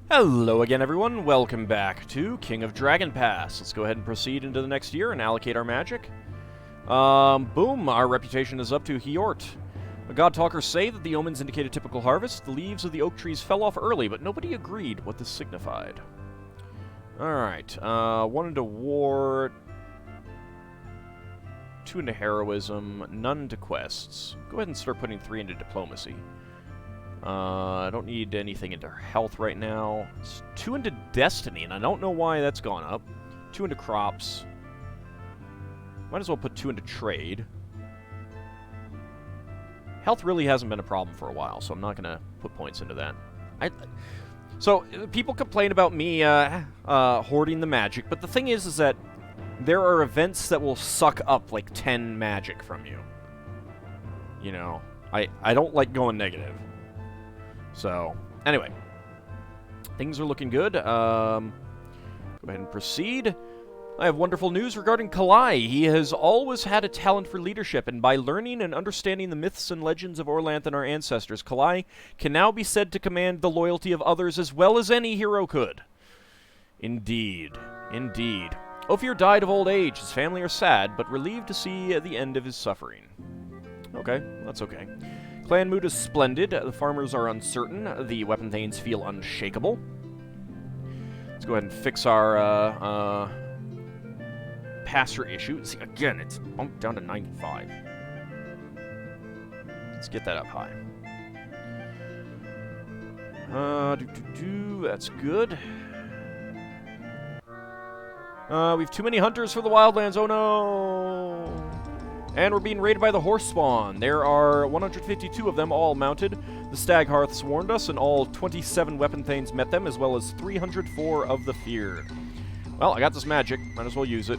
Hello again, everyone. Welcome back to King of Dragon Pass. Let's go ahead and proceed into the next year and allocate our magic. Boom, our reputation is up to Hjort. The God Talkers say that the omens indicate a typical harvest. The leaves of the oak trees fell off early, but nobody agreed what this signified. Alright, 1 into war, 2 into heroism, none into quests. Go ahead and start putting 3 into diplomacy. I don't need anything into health right now. It's 2 into destiny, and I don't know why that's gone up. 2 into crops. Might as well put 2 into trade. Health really hasn't been a problem for a while, so I'm not going to put points into that. So, people complain about me hoarding the magic, but the thing is that there are events that will suck up like 10 magic from you. You know, I don't like going negative. So, anyway, things are looking good. Go ahead and proceed. I have wonderful news regarding Kallai. He has always had a talent for leadership, and by learning and understanding the myths and legends of Glorantha and our ancestors, Kallai can now be said to command the loyalty of others as well as any hero could. Indeed. Indeed. Ophir died of old age. His family are sad, but relieved to see the end of his suffering. Okay, that's okay. Clan mood is splendid. The farmers are uncertain. The weapon thanes feel unshakable. Let's go ahead and fix our passer issue. See, again, it's bumped down to 95. Let's get that up high. That's good. We've too many hunters for the wildlands. Oh no! And we're being raided by the horse spawn. There are 152 of them, all mounted. The stag hearths warned us, and all 27 weapon thanes met them, as well as 304 of the feared. Well, I got this magic. Might as well use it.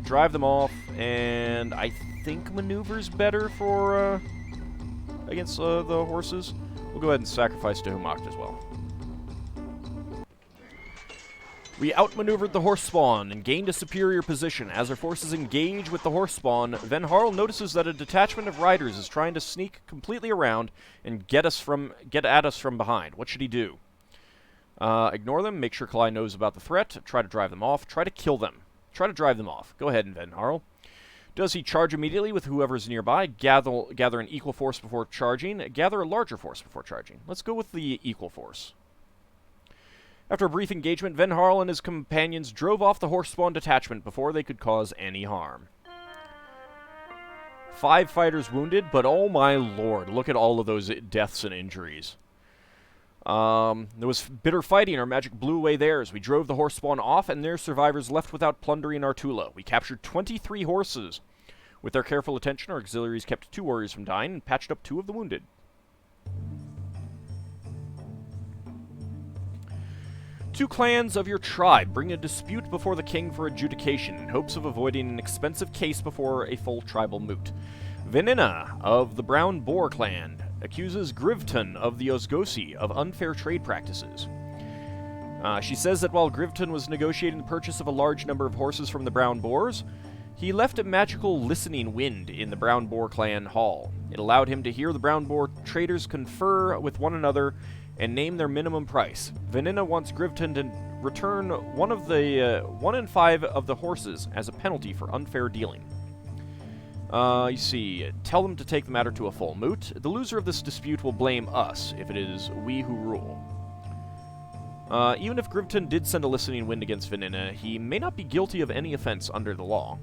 Drive them off, and I think maneuver's better for against the horses. We'll go ahead and sacrifice to Humacht as well. We outmaneuvered the horse spawn and gained a superior position. As our forces engage with the horse spawn, Van Harl notices that a detachment of riders is trying to sneak completely around and get at us from behind. What should he do? Ignore them, make sure Kallai knows about the threat, try to drive them off, try to kill them. Try to drive them off. Go ahead, Van Harl. Does he charge immediately with whoever's nearby? Gather an equal force before charging. Gather a larger force before charging. Let's go with the equal force. After a brief engagement, Van Harl and his companions drove off the horse spawn detachment before they could cause any harm. 5 fighters wounded, but oh my lord, look at all of those deaths and injuries. There was bitter fighting. Our magic blew away theirs. We drove the horse spawn off, and their survivors left without plundering our Tula. We captured 23 horses. With their careful attention, our auxiliaries kept 2 warriors from dying and patched up 2 of the wounded. Two clans of your tribe bring a dispute before the king for adjudication in hopes of avoiding an expensive case before a full tribal moot. Venina of the Brown Boar clan accuses Grivton of the Osgosi of unfair trade practices. She says that while Grivton was negotiating the purchase of a large number of horses from the Brown Boars, he left a magical listening wind in the Brown Boar clan hall. It allowed him to hear the Brown Boar traders confer with one another and name their minimum price. Venina wants Grivton to return 1 in 5 of the horses as a penalty for unfair dealing. You see, tell them to take the matter to a full moot. The loser of this dispute will blame us, if it is we who rule. Even if Grivton did send a listening wind against Venina, he may not be guilty of any offense under the law.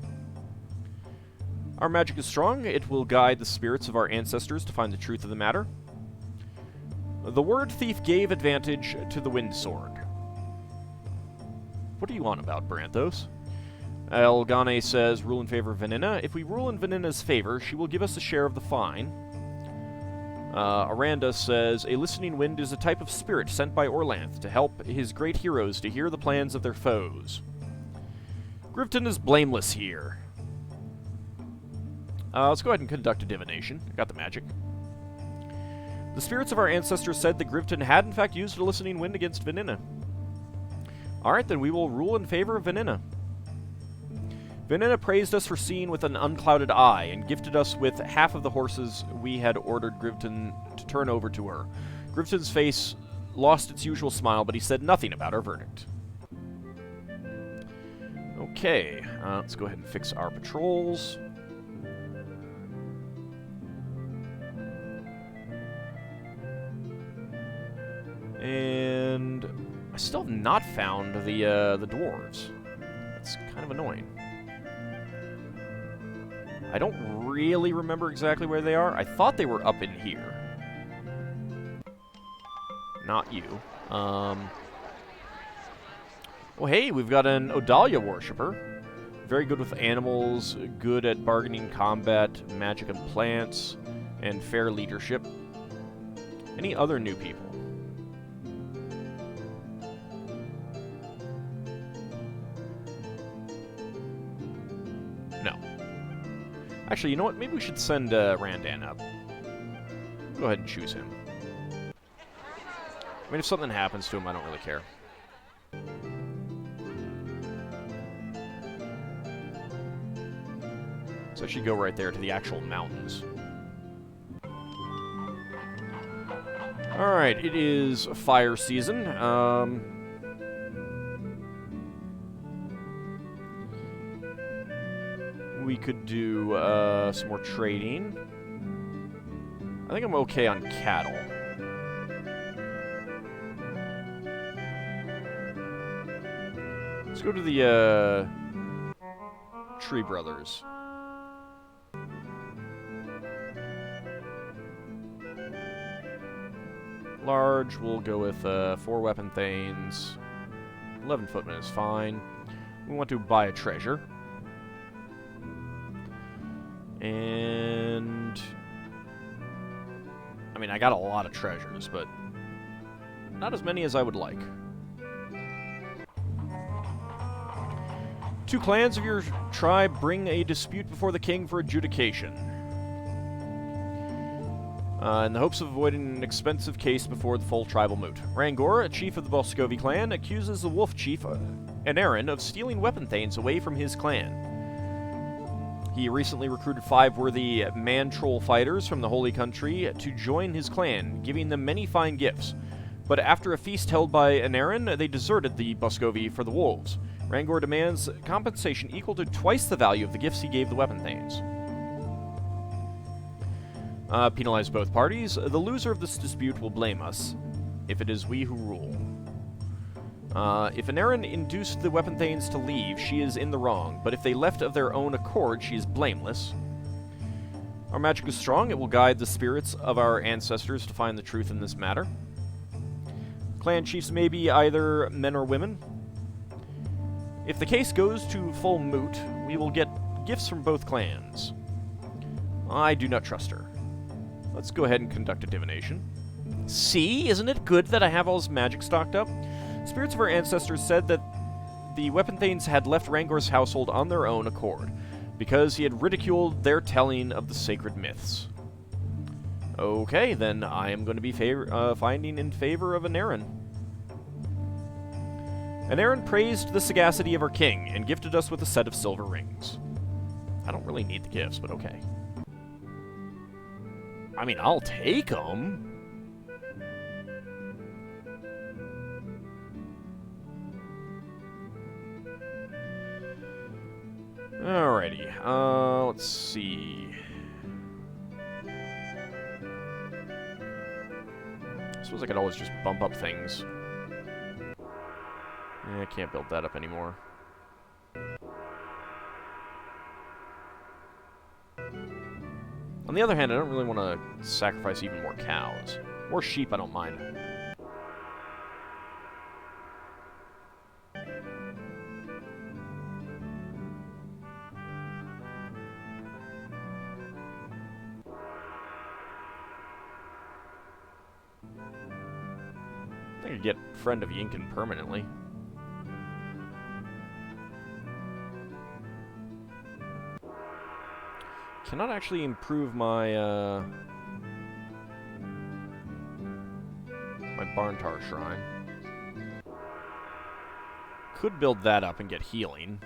Our magic is strong. It will guide the spirits of our ancestors to find the truth of the matter. The word thief gave advantage to the wind sword. What are you on about, Branthos? Elgane says, rule in favor of Venina. If we rule in Venina's favor, she will give us a share of the fine. Aranda says, a listening wind is a type of spirit sent by Orlanth to help his great heroes to hear the plans of their foes. Grivton is blameless here. Let's go ahead and conduct a divination. I got the magic. The spirits of our ancestors said that Grivton had in fact used a listening wind against Venina. Alright, then we will rule in favor of Venina. Venina praised us for seeing with an unclouded eye, and gifted us with half of the horses we had ordered Grivton to turn over to her. Grivton's face lost its usual smile, but he said nothing about our verdict. Okay, let's go ahead and fix our patrols. And I still have not found the dwarves. That's kind of annoying. I don't really remember exactly where they are. I thought they were up in here. Not you. Oh, hey, we've got an Odalia worshipper. Very good with animals, good at bargaining, combat, magic and plants, and fair leadership. Any other new people? No. Actually, you know what? Maybe we should send Randan up. Go ahead and choose him. I mean, if something happens to him, I don't really care. So I should go right there to the actual mountains. Alright, it is fire season. We could do some more trading. I think I'm okay on cattle. Let's go to the Tree Brothers. Large, we'll go with 4 weapon thanes. 11 footmen is fine. We want to buy a treasure. And I mean, I got a lot of treasures, but not as many as I would like. 2 clans of your tribe bring a dispute before the king for adjudication. In the hopes of avoiding an expensive case before the full tribal moot. Rangor, a chief of the Boscovi clan, accuses the wolf chief, Anarin, of stealing weapon thanes away from his clan. He recently recruited 5 worthy man-troll fighters from the Holy Country to join his clan, giving them many fine gifts. But after a feast held by Anarin, they deserted the Boscovi for the wolves. Rangor demands compensation equal to twice the value of the gifts he gave the weapon thanes. Penalize both parties. The loser of this dispute will blame us, if it is we who rule. If Anarin induced the weapon thanes to leave, she is in the wrong, but if they left of their own accord, she is blameless. Our magic is strong. It will guide the spirits of our ancestors to find the truth in this matter. Clan chiefs may be either men or women. If the case goes to full moot, we will get gifts from both clans. I do not trust her. Let's go ahead and conduct a divination. See, isn't it good that I have all this magic stocked up? Spirits of our ancestors said that the weapon thanes had left Rangor's household on their own accord, because he had ridiculed their telling of the sacred myths. Okay, then I am going to be finding in favor of Anarin. Anarin praised the sagacity of our king, and gifted us with a set of silver rings. I don't really need the gifts, but okay. I mean, I'll take them. Alrighty, let's see. I suppose I could always just bump up things. Yeah, I can't build that up anymore. On the other hand, I don't really want to sacrifice even more cows. More sheep, I don't mind. I could get Friend of Yinkin permanently. Cannot actually improve my, my Barntar Shrine. Could build that up and get healing.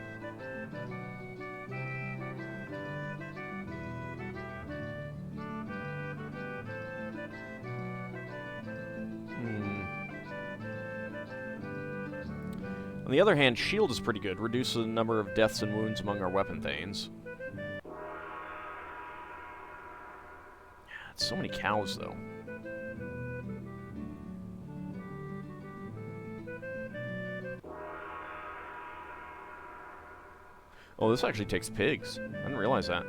On the other hand, shield is pretty good. Reduces the number of deaths and wounds among our weapon thanes. Yeah, it's so many cows, though. Oh, this actually takes pigs. I didn't realize that.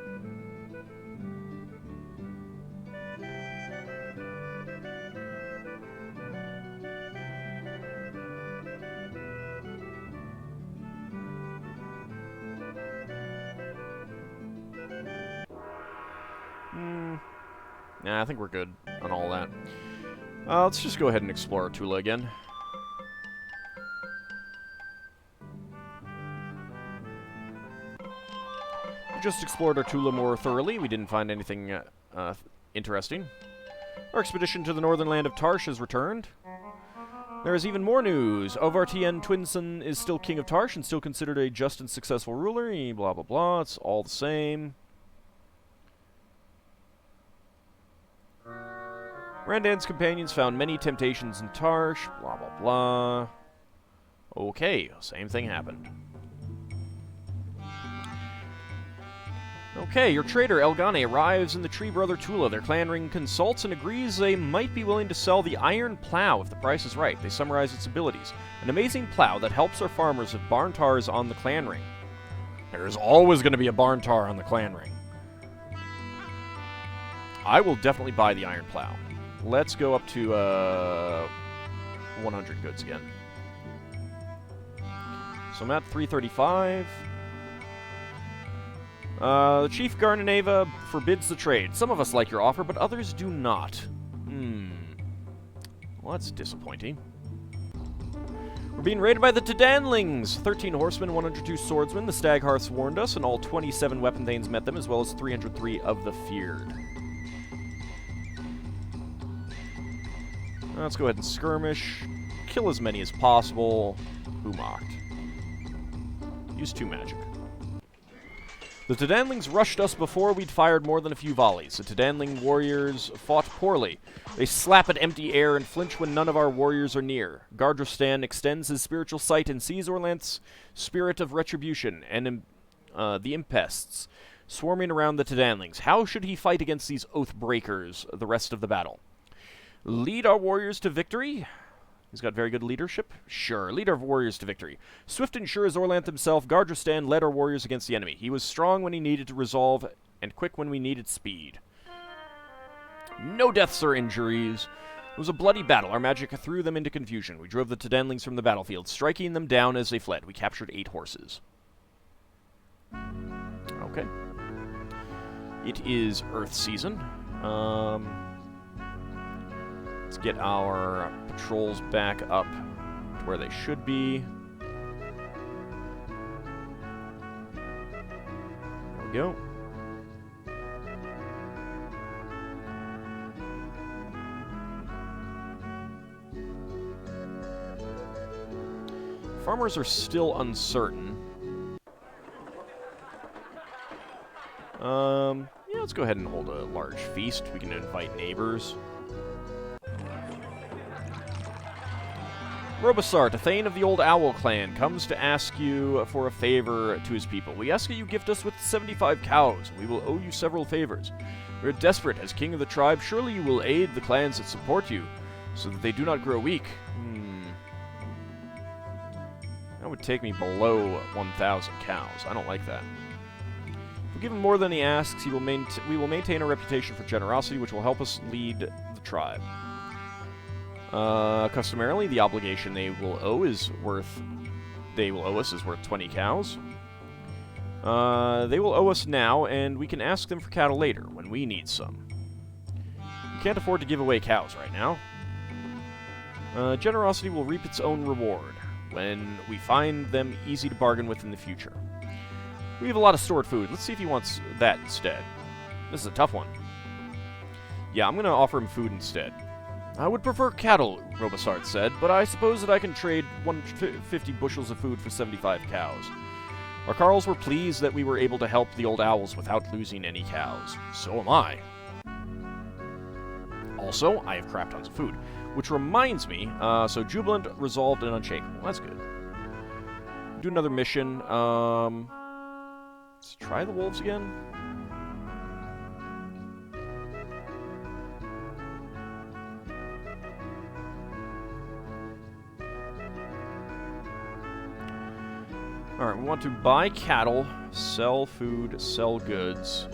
Nah, I think we're good on all that. Let's just go ahead and explore Tula again. We just explored Tula more thoroughly. We didn't find anything interesting. Our expedition to the northern land of Tarsh has returned. There is even more news. Ovartien Twinson is still king of Tarsh and still considered a just and successful ruler. Blah, blah, blah. It's all the same. Randan's companions found many temptations in Tarsh, blah, blah, blah. Okay, same thing happened. Okay, your trader, Elgane, arrives in the Tree Brother Tula. Their clan ring consults and agrees they might be willing to sell the Iron Plow if the price is right. They summarize its abilities. An amazing plow that helps our farmers with barn tars on the clan ring. There's always going to be a barn tar on the clan ring. I will definitely buy the Iron Plow. Let's go up to 100 goods again. So I'm at 335. The Chief Garnaneva forbids the trade. Some of us like your offer, but others do not. Well, that's disappointing. We're being raided by the Tedanlings! 13 horsemen, 102 swordsmen. The Staghearths warned us, and all 27 weapon thanes met them, as well as 303 of the feared. Let's go ahead and skirmish. Kill as many as possible. Humocked. Use 2 magic. The Tedanlings rushed us before we'd fired more than a few volleys. The Tedanling warriors fought poorly. They slap at empty air and flinch when none of our warriors are near. Gardristan extends his spiritual sight and sees Orlanth's spirit of retribution and the impests swarming around the Tedanlings. How should he fight against these oath breakers the rest of the battle? Lead our warriors to victory? He's got very good leadership. Sure, lead our warriors to victory. Swift and sure as Orlanth himself, Gardristan led our warriors against the enemy. He was strong when he needed to resolve, and quick when we needed speed. No deaths or injuries. It was a bloody battle. Our magic threw them into confusion. We drove the Tedanlings from the battlefield, striking them down as they fled. We captured 8 horses. Okay. It is Earth season. Let's get our patrols back up to where they should be. There we go. Farmers are still uncertain. Yeah, let's go ahead and hold a large feast. We can invite neighbors. Robosart, a thane of the Old Owl clan, comes to ask you for a favor to his people. We ask that you gift us with 75 cows. We will owe you several favors. We are desperate. As king of the tribe, surely you will aid the clans that support you, so that they do not grow weak. That would take me below 1,000 cows. I don't like that. If we give him more than he asks, we will maintain a reputation for generosity, which will help us lead the tribe. Customarily, the obligation they will owe us is worth 20 cows. They will owe us now, and we can ask them for cattle later, when we need some. We can't afford to give away cows right now. Generosity will reap its own reward, when we find them easy to bargain with in the future. We have a lot of stored food. Let's see if he wants that instead. This is a tough one. Yeah, I'm going to offer him food instead. I would prefer cattle, Robosart said, but I suppose that I can trade 150 bushels of food for 75 cows. Our Carls were pleased that we were able to help the Old Owls without losing any cows. So am I. Also, I have crap tons of food. Which reminds me, so Jubilant, Resolved, and Unshakable. That's good. Do another mission. Let's try the wolves again. Alright, we want to buy cattle, sell food, sell goods.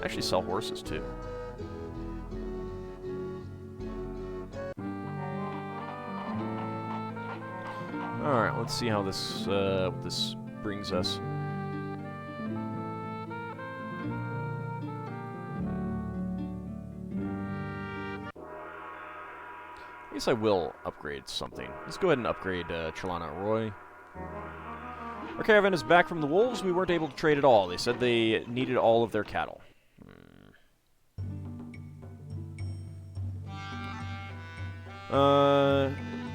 Actually, sell horses, too. Alright, let's see how this, this brings us. I guess I will upgrade something. Let's go ahead and upgrade Chalana Roy. Our caravan is back from the wolves. We weren't able to trade at all. They said they needed all of their cattle.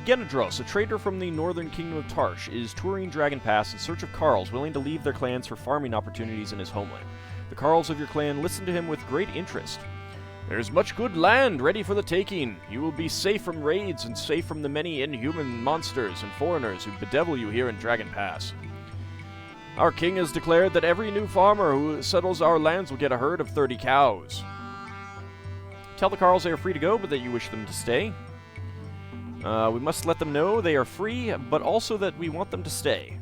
Genadros, a trader from the northern kingdom of Tarsh, is touring Dragon Pass in search of Carls willing to leave their clans for farming opportunities in his homeland. The Carls of your clan listen to him with great interest. There's much good land ready for the taking. You will be safe from raids and safe from the many inhuman monsters and foreigners who bedevil you here in Dragon Pass. Our king has declared that every new farmer who settles our lands will get a herd of 30 cows. Tell the Carls they are free to go, but that you wish them to stay. We must let them know they are free, but also that we want them to stay.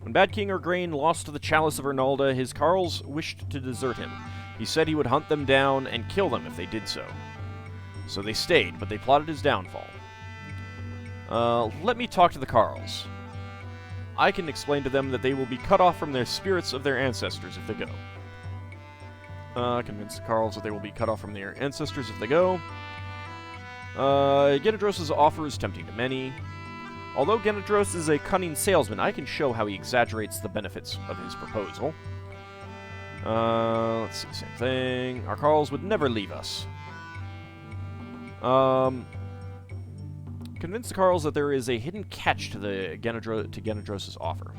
When Bad King Urgrain lost to the Chalice of Ernalda, his Carls wished to desert him. He said he would hunt them down and kill them if they did so. So they stayed, but they plotted his downfall. Let me talk to the Carls. I can explain to them that they will be cut off from their spirits of their ancestors if they go. Convince the Carls that they will be cut off from their ancestors if they go. Genadros' offer is tempting to many. Although Genadros is a cunning salesman, I can show how he exaggerates the benefits of his proposal. Let's see, same thing. Our Carls would never leave us. Convince the Carls that there is a hidden catch to Genadros' offer.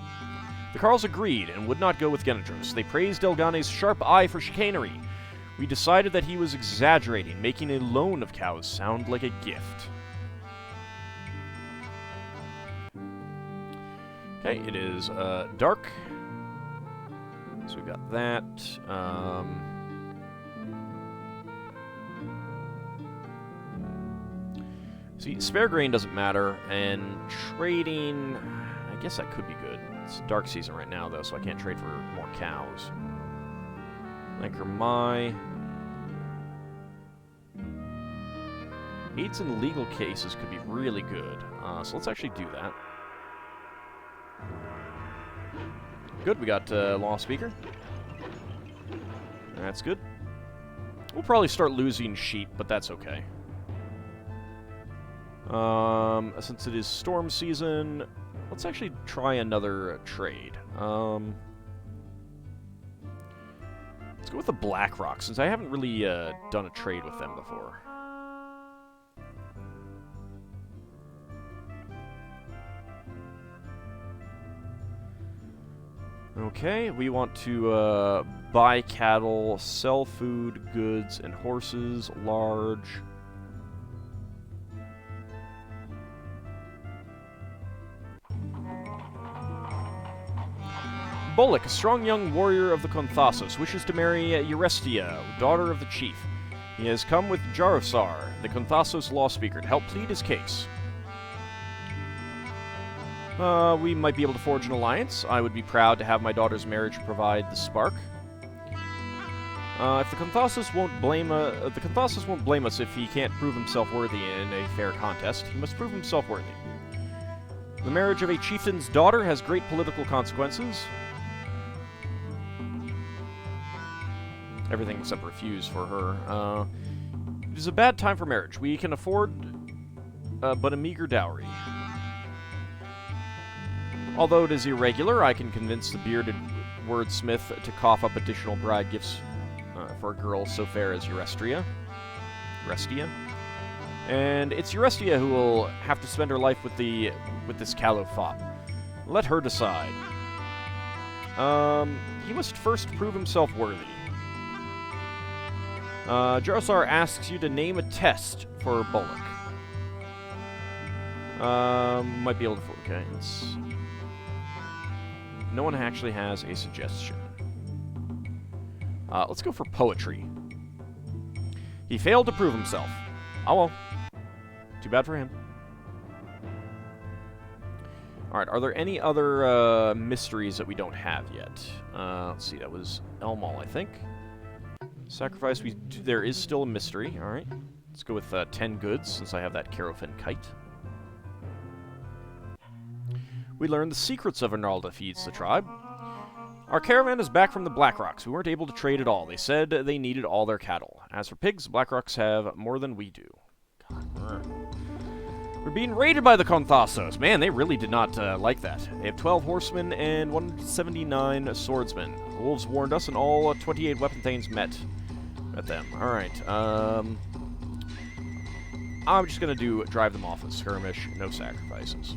The Carls agreed and would not go with Genadros. They praised Delgane's sharp eye for chicanery. We decided that he was exaggerating, making a loan of cows sound like a gift. Okay, it is dark. So we've got that. See, spare grain doesn't matter, and trading, I guess that could be good. It's dark season right now, though, so I can't trade for more cows. Anchor my. Aids in legal cases could be really good, so let's actually do that. Good, we got Law Speaker. That's good. We'll probably start losing sheep, but that's okay. Since it is storm season, let's actually try another trade. Let's go with the Blackrock, since I haven't really done a trade with them before. Okay, we want to buy cattle, sell food, goods, and horses, large. Bolek, a strong young warrior of the Conthasos, wishes to marry Eurestia, daughter of the chief. He has come with Jarosar, the Conthasos law speaker, to help plead his case. We might be able to forge an alliance. I would be proud to have my daughter's marriage provide the spark. If the Conthasos won't blame us if he can't prove himself worthy in a fair contest. He must prove himself worthy. The marriage of a chieftain's daughter has great political consequences. Everything except refuse for her. It is a bad time for marriage. We can afford but a meager dowry. Although it is irregular, I can convince the bearded wordsmith to cough up additional bride gifts for a girl so fair as Eurestia. And it's Eurestia who will have to spend her life with this callow fop. Let her decide. He must first prove himself worthy. Jarosar asks you to name a test for Bolek. Might be able to... Okay, let's... No one actually has a suggestion. Let's go for poetry. He failed to prove himself. Oh well. Too bad for him. Alright, are there any other mysteries that we don't have yet? Let's see, that was Elmal, I think. Sacrifice, there is still a mystery. Alright. Let's go with 10 goods, since I have that Carofin kite. We learned the secrets of Arnalda feeds the tribe. Our caravan is back from the Blackrocks. We weren't able to trade at all. They said they needed all their cattle. As for pigs, the Blackrocks have more than we do. God. We're being raided by the Conthassos. Man, they really did not like that. They have 12 horsemen and 179 swordsmen. The wolves warned us, and all 28 weapon thanes met them. Alright, I'm just going to drive them off with skirmish, no sacrifices.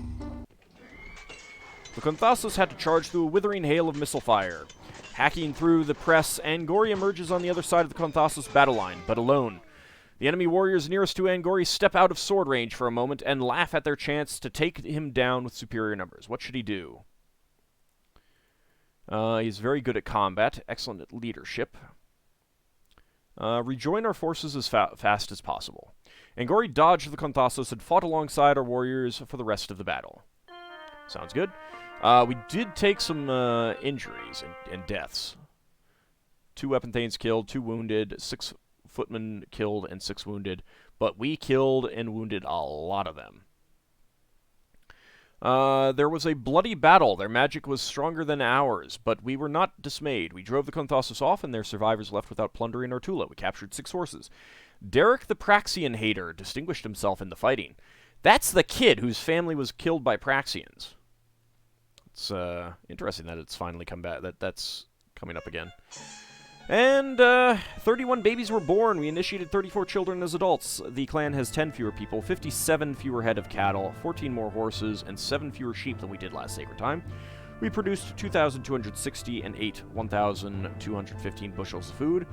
The Conthassos had to charge through a withering hail of missile fire. Hacking through the press, Angori emerges on the other side of the Conthassos battle line, but alone. The enemy warriors nearest to Angori step out of sword range for a moment and laugh at their chance to take him down with superior numbers. What should he do? He's very good at combat, excellent at leadership. Rejoin our forces as fast as possible. Angori dodged the Conthassos and fought alongside our warriors for the rest of the battle. Sounds good. We did take some injuries and deaths. 2 weapon thanes killed, 2 wounded, 6 footmen killed, and 6 wounded. But we killed and wounded a lot of them. There was a bloody battle. Their magic was stronger than ours, but we were not dismayed. We drove the Conthassos off, and their survivors left without plunder in Ortula. We captured 6 horses. Derek the Praxian hater distinguished himself in the fighting. That's the kid whose family was killed by Praxians. It's interesting that it's finally come back. That's coming up again. And 31 babies were born. We initiated 34 children as adults. The clan has 10 fewer people, 57 fewer head of cattle, 14 more horses, and 7 fewer sheep than we did last Sacred Time. We produced 2,260 and ate 1,215 bushels of food.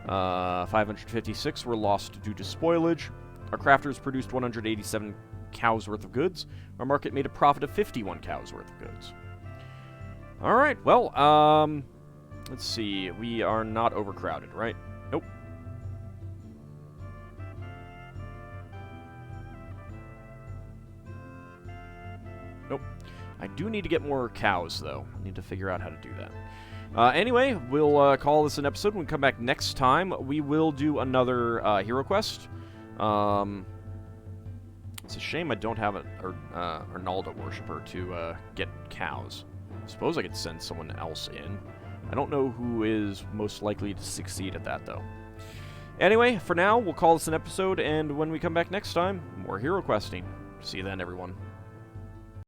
556 were lost due to spoilage. Our crafters produced 187 cows worth of goods. Our market made a profit of 51 cows worth of goods. Alright, well, let's see. We are not overcrowded, right? Nope. Nope. I do need to get more cows, though. I need to figure out how to do that. Anyway, we'll call this an episode. When we come back next time, we will do another hero quest. It's a shame I don't have an Arnalda worshiper to get cows. I suppose I could send someone else in. I don't know who is most likely to succeed at that, though. Anyway, for now, we'll call this an episode, and when we come back next time, more hero questing. See you then, everyone.